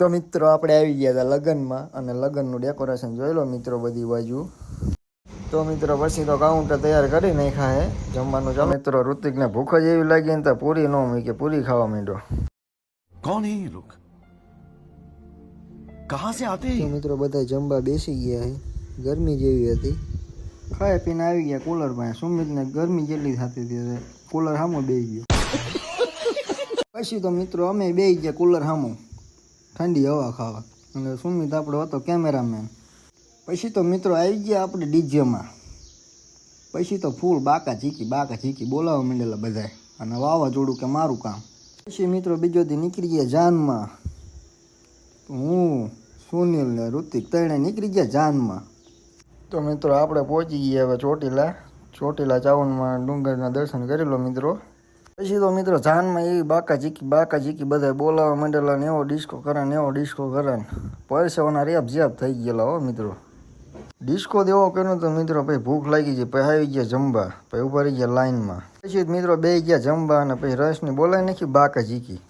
તો મિત્રો આપણે આવી ગયા હતા લગ્નમાં અને લગ્નનું ડેકોરેશન જોઈ લો મિત્રો બધી બાજુ. તો મિત્રો પછી તો કાઉન્ટર તૈયાર કરી નાખ્યા હે જમવાનું. ચાલો મિત્રો ઋતિકને ભૂખ જ એવી લાગી ને તો પૂરી ન મૂકી, પૂરી ખાવા માંડ્યો. कौन है ये लोग कहां से आते हैं? તો મિત્રો બધા જમવા બેસી ગયા હે. ગરમી જેવી હતી, ખાઈ પીને આવી ગયા કુલર પાસે. સુમિતને ગરમી જેટલી થતી હતી, કુલર સામું બેસી ગયો. પછી તો મિત્રો અમે બેસી ગયા કુલર સામું ઠંડી હવા ખાવા, અને સુમિત આપણો હતો કેમેરામેન. પછી તો મિત્રો આવી ગયા આપણે ડીજેમાં. પછી તો ફૂલ બાકા ઝીકી બોલાવવા માંડેલા બધાય, અને વાવાઝોડું કે મારું કામ. પછી મિત્રો બીજો દી નીકળી ગયા જાનમાં. હું સુનિલ ને ઋતિક ત્રણે નીકળી ગયા જાનમાં. તો મિત્રો આપણે પહોંચી ગયા હવે ચોટીલા ચાવનમાં ડુંગરના દર્શન કરી લો મિત્રો. પછી તો મિત્રો જાનમાં એવી બાકા ઝીકી બધા બોલાવવા માંડેલા ને એવો ડિસ્કો કરે ને પરસેવાના રેપ જેપ થઈ ગયેલા હો મિત્રો. ડિસ્કો દેવો કર્યો તો મિત્રો પછી ભૂખ લાગી ગઈ, પછી આવી ગયા જમવા, પછી ઉભા રહી ગયા લાઈનમાં. પછી મિત્રો બે ગયા જમવા અને પછી રસની બોલાવી નાખી બાકા ઝીકી.